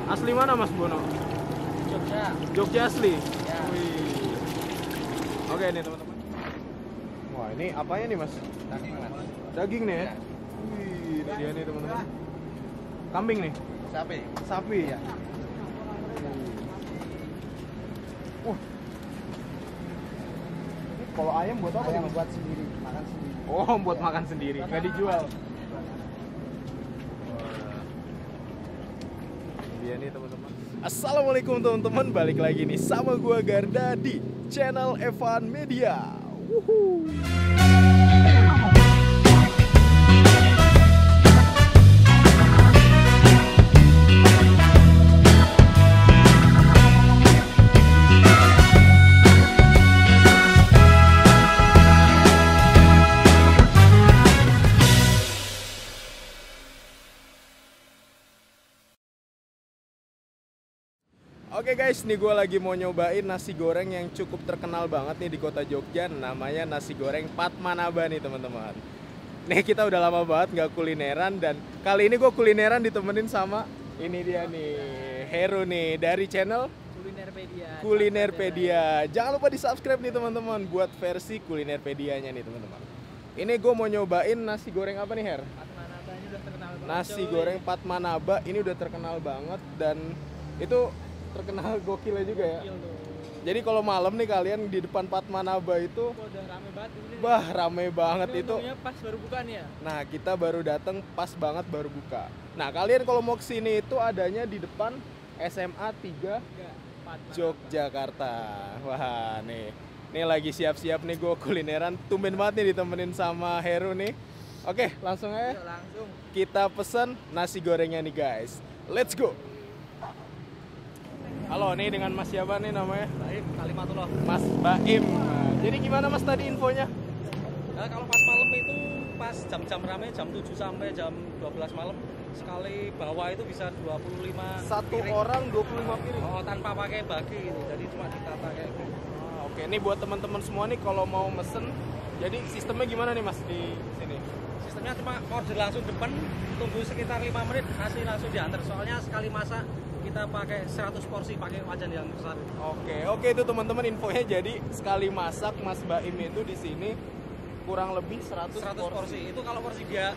Asli mana Mas Bono? Jogja. Jogja asli? Ya. Wih. Oke nih teman-teman. Wah ini apanya nih Mas? Daging Mas. Daging nih ya? Ya. Wih, ini dia nih teman-teman. Kambing nih? Sapi. Sapi ya? Ini kalau ayam buat apa nih Mas? Buat sendiri, makan sendiri. Oh, buat makan sendiri, nggak dijual. Dia nih teman-teman. Assalamualaikum teman-teman, balik lagi nih sama gua Garda di channel Evan Media. Wuhu. Oke guys, nih gue lagi mau nyobain nasi goreng yang cukup terkenal banget nih di kota Jogja. Namanya nasi goreng Padmanaba nih teman-teman. Nih kita udah lama banget nggak kulineran, dan kali ini gue kulineran ditemenin sama ini dia nih, Heru nih dari channel Kulinerpedia. Jangan lupa di subscribe nih teman-teman buat versi Kulinerpedianya nih teman-teman. Ini gue mau nyobain nasi goreng apa nih Her? Padmanaba ini udah terkenal banget. Nasi goreng Padmanaba ini udah terkenal banget, dan itu terkenal gokilnya juga ya. Jadi kalau malam nih kalian di depan Padmanaba itu udah rame banget ini. bah rame banget itu. Pas baru buka nih ya. Nah kita baru datang pas banget baru buka. Nah kalian kalau mau kesini itu adanya di depan SMA 3 Yogyakarta. Wah nih lagi siap-siap nih gue kulineran. Tumben banget nih ditemenin sama Heru nih. Oke langsung aja. Langsung. Kita pesen nasi gorengnya nih guys. Let's go. Halo, nih dengan Mas siapa nih namanya? Baim, Kalimatullah. Mas Baim. Nah, jadi gimana Mas tadi infonya? Nah, kalau pas malam itu pas jam-jam rame jam 7 sampai jam 12 malam sekali bawa itu bisa 25 Satu piring. orang 25 piring. Oh, tanpa pakai bagi gitu. Jadi cuma ditata kayak gitu. Oke, ini buat teman-teman semua nih kalau mau mesen. Jadi sistemnya gimana nih Mas di sini? Sistemnya cuma order langsung depan, tunggu sekitar 5 menit, nasi langsung diantar. Soalnya sekali masak kita pakai 100 porsi pakai wajan yang besar. Oke itu teman-teman infonya. Jadi sekali masak Mas Baim itu di sini kurang lebih 100 porsi. Itu kalau porsi dia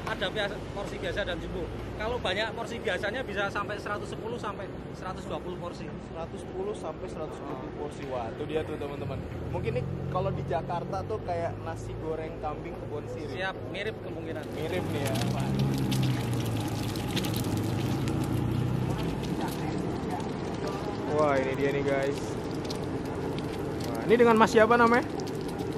ada porsi biasa dan jumbo. Kalau banyak porsi biasanya bisa sampai 110 sampai 120 porsi. 110 sampai 120 porsi. Wah, itu dia tuh teman-teman. Mungkin nih kalau di Jakarta tuh kayak nasi goreng kambing kebun sirih. Siap, mirip kemungkinan. Mirip nih ya, Pak. Wah, ini dia nih guys. Wah, ini dengan Mas siapa namanya?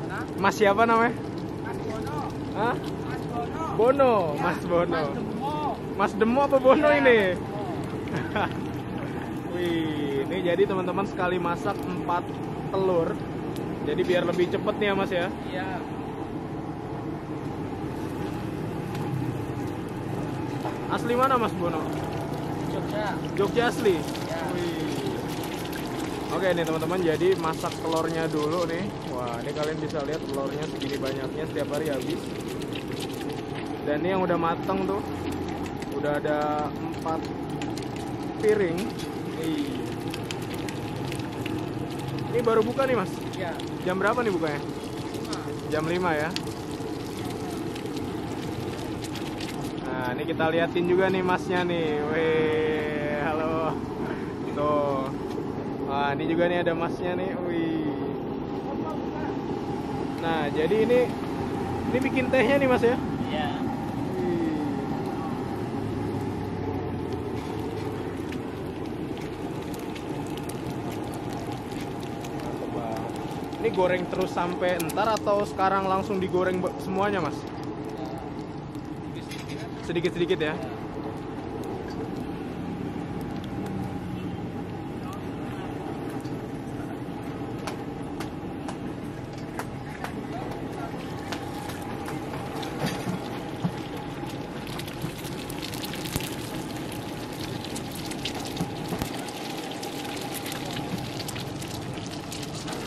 Nah, Mas siapa namanya? Mas Bono. Hah? Mas Bono. Bono, Mas Bono. Mas Demo. Mas Demo apa Bono Ya, ini? Demo. Wih, ini jadi teman-teman sekali masak 4 telur. Jadi biar lebih cepet nih ya Mas ya. Iya. Asli mana Mas Bono? Jogja. Jogja asli? Ya. Wih. Oke nih teman-teman, jadi masak telurnya dulu nih. Wah, ini kalian bisa lihat telurnya segini banyaknya, setiap hari habis. Dan ini yang udah mateng tuh, udah ada 4 piring. Ini baru buka nih Mas? Iya. Jam berapa nih bukanya? Jam 5 ya. Nah ini kita liatin juga nih Masnya nih. Wih, halo. Tuh. Wah ini juga nih ada Masnya nih. Wih. Nah jadi ini bikin tehnya nih Mas ya? Iya. Ini goreng terus sampai entar atau sekarang langsung digoreng semuanya Mas? Sedikit-sedikit ya?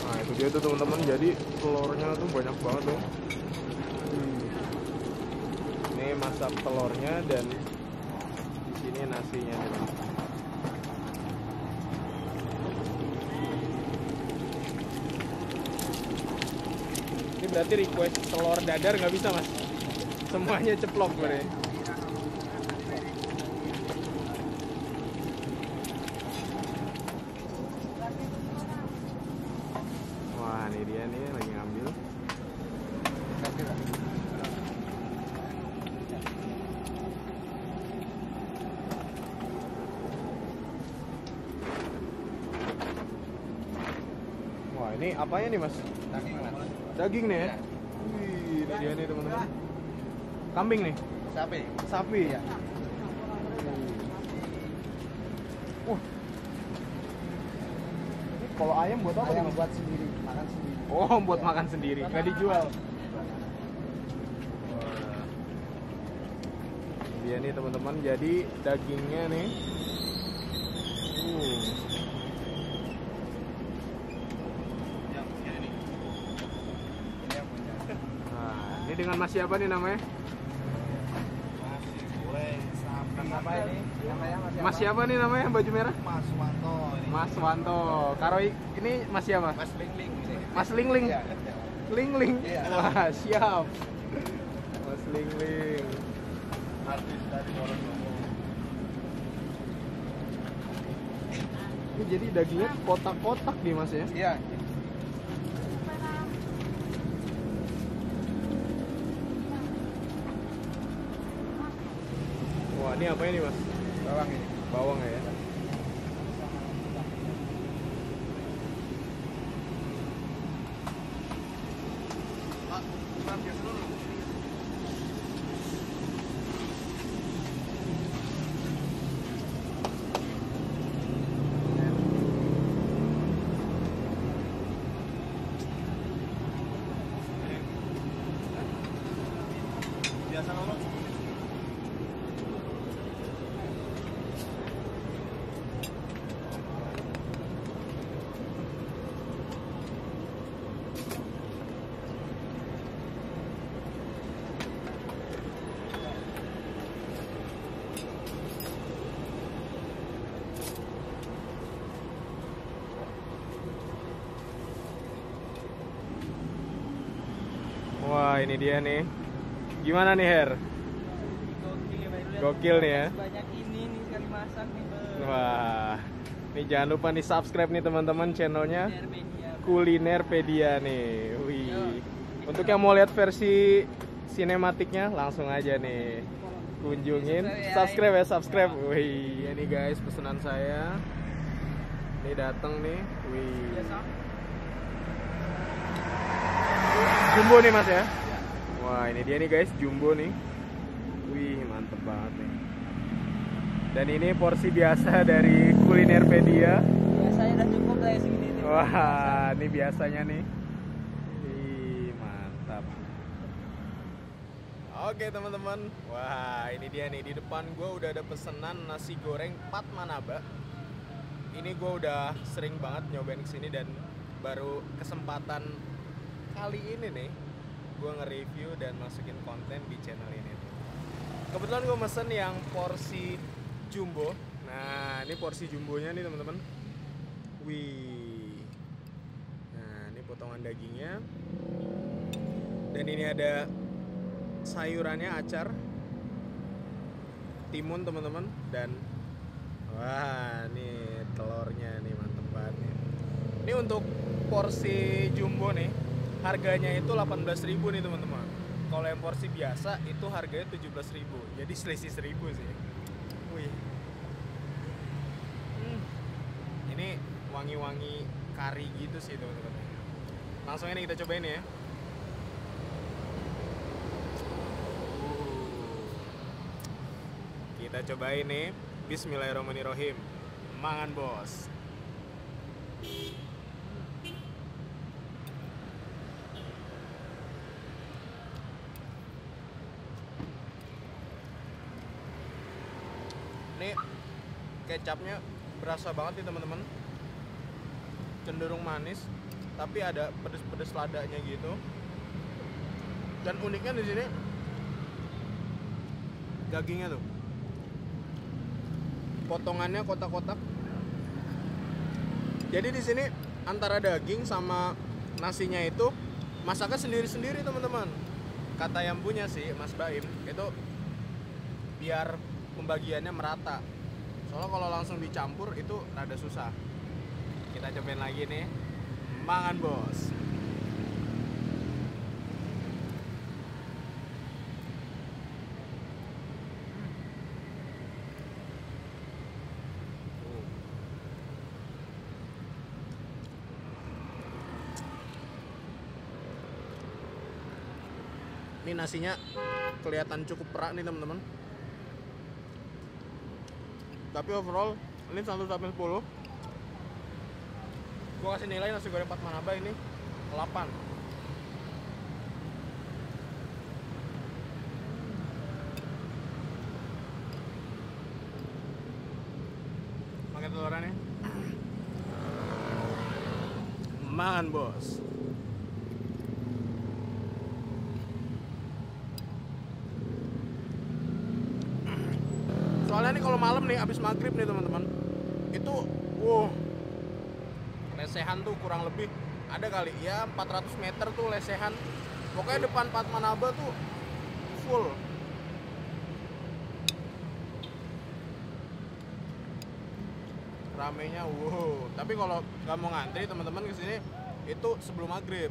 Nah itu dia tuh teman-teman, jadi telurnya tuh banyak banget tuh. Ini masak telurnya dan di sini nasinya nih. berarti request telur dadar nggak bisa mas, semuanya ceplok berarti. Wah ini dia nih lagi ngambil. Wah ini apanya nih mas? Daging mas. Daging nih ya? Ya. Wih, ini dia nih teman-teman. Kambing nih? Sapi. Sapi ya? Wah. Ini kalau ayam buat apa nih Ayam mas? buat sendiri, makan sendiri. Oh, buat makan sendiri, nggak dijual. Dia nih teman-teman, jadi dagingnya nih. Nah, ini dengan mas siapa nih namanya? Apa ini? Namanya Mas siapa nih namanya baju merah? Mas Wanto. Mas Wanto. Karo ini mas siapa? Mas Lingling. Mas Lingling. Iya. Lingling. Iya. Wah, siap. Mas Lingling. Artis dari Wonosobo. Ini jadi dagingnya kotak-kotak nih mas ya? Iya. Wah, ini apa ini mas? Bawang ini. Bawang ya? Biasa nolong. Wah, ini dia nih. Gimana nih Her? Gokil nih ya. Banyak ini nih sekali masak nih Bang. Wah, nih jangan lupa nih subscribe nih teman-teman channelnya Kulinerpedia nih. Wih. Untuk yang mau lihat versi sinematiknya langsung aja nih kunjungin. Subscribe ya, subscribe. Wih, ini guys pesanan saya. Ini datang nih. Wih. Jumbo nih mas ya. Wah ini dia nih guys, jumbo nih. Wih mantep banget nih. Dan ini porsi biasa dari Kulinerpedia. Biasanya udah cukup lah segini nih. Wah ini biasanya nih. Wih mantap. Oke teman-teman. Wah ini dia nih, di depan gue udah ada pesanan nasi goreng Pat Manaba. Ini gue udah sering banget nyobain kesini dan baru kesempatan kali ini nih gue nge-review dan masukin konten di channel ini. Kebetulan gue mesen yang porsi jumbo. Nah ini porsi jumbonya nih teman-teman. Wih. Nah ini potongan dagingnya. Dan ini ada sayurannya, acar, timun teman-teman, dan wah ini telurnya nih mantep banget nih. Ini untuk porsi jumbo nih harganya itu 18.000 nih teman-teman. Kalau yang porsi biasa itu harganya 17.000. Jadi selisih 1.000 sih. Wih. Ini wangi-wangi kari gitu sih teman-teman. Langsung ini kita cobain ya. Kita cobain nih. Bismillahirrahmanirrahim. Mangan bos. Ini kecapnya berasa banget nih teman-teman, cenderung manis tapi ada pedes-pedes ladanya gitu. Dan uniknya di sini dagingnya tuh potongannya kotak-kotak. Jadi di sini antara daging sama nasinya itu masaknya sendiri-sendiri teman-teman. Kata yang punya sih Mas Baim itu biar pembagiannya merata. Soalnya kalau langsung dicampur itu rada susah. Kita cobain lagi nih. Mangan bos. Ini nasinya kelihatan cukup perak nih teman-teman. Tapi overall ini 1 sampai 10. Gua kasih nilai nasi goreng Padmanaba ini 8. Pakai telurnya nih. Mangan bos. Soalnya nih kalau malam nih abis maghrib nih teman-teman, itu lesehan tuh kurang lebih ada kali ya 400 meter tuh lesehan. Pokoknya depan Padmanaba tuh full. Ramenya Tapi kalau nggak mau ngantri teman-teman kesini itu sebelum maghrib.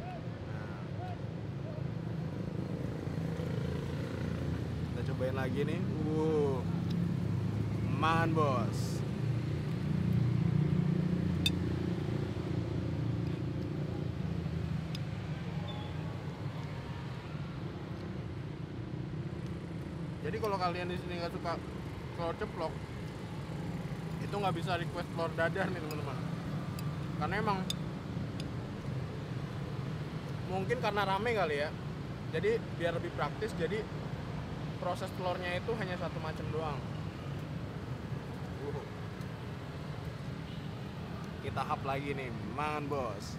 Kita cobain lagi nih. Mangan bos. Jadi kalau kalian di sini nggak suka telur ceplok, itu nggak bisa request telur dadar nih teman-teman. Karena emang mungkin karena rame kali ya. Jadi biar lebih praktis, jadi proses telurnya itu hanya satu macam doang. Kita hap lagi nih, mangan bos.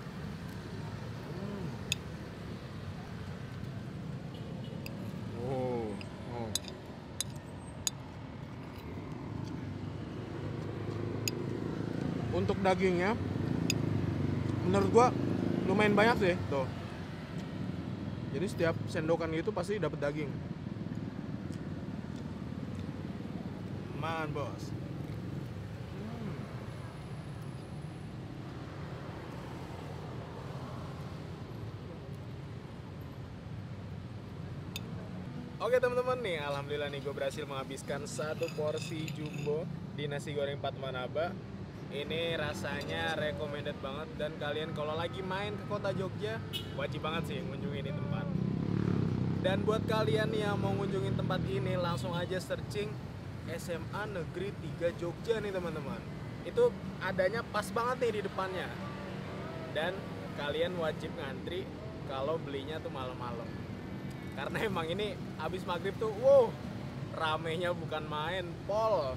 Untuk dagingnya, menurut gua lumayan banyak sih, tuh. Jadi setiap sendokan gitu pasti dapat daging. Mangan bos. Oke teman-teman nih, alhamdulillah nih gue berhasil menghabiskan 1 porsi jumbo di nasi goreng Padmanaba. Ini rasanya recommended banget, dan kalian kalau lagi main ke kota Jogja wajib banget sih mengunjungi ini tempat. Dan buat kalian yang mau ngunjungin tempat ini, langsung aja searching SMA Negeri 3 Jogja nih teman-teman. Itu adanya pas banget nih di depannya. Dan kalian wajib ngantri kalau belinya tuh malam-malam. Karena emang ini abis maghrib tuh, ramenya bukan main, pol.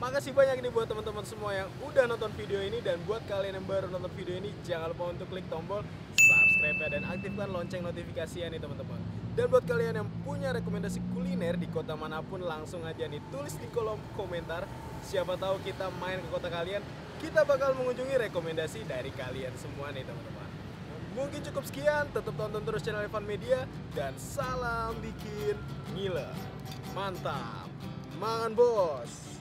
Makasih banyak nih buat teman-teman semua yang udah nonton video ini, dan buat kalian yang baru nonton video ini, jangan lupa untuk klik tombol subscribe ya, dan aktifkan lonceng notifikasinya nih teman-teman. Dan buat kalian yang punya rekomendasi kuliner di kota manapun, langsung aja nih tulis di kolom komentar. Siapa tahu kita main ke kota kalian, kita bakal mengunjungi rekomendasi dari kalian semua nih teman-teman. Mungkin cukup sekian, tetap tonton terus channel Evan Media, dan salam bikin gila. Mantap. Mangan bos.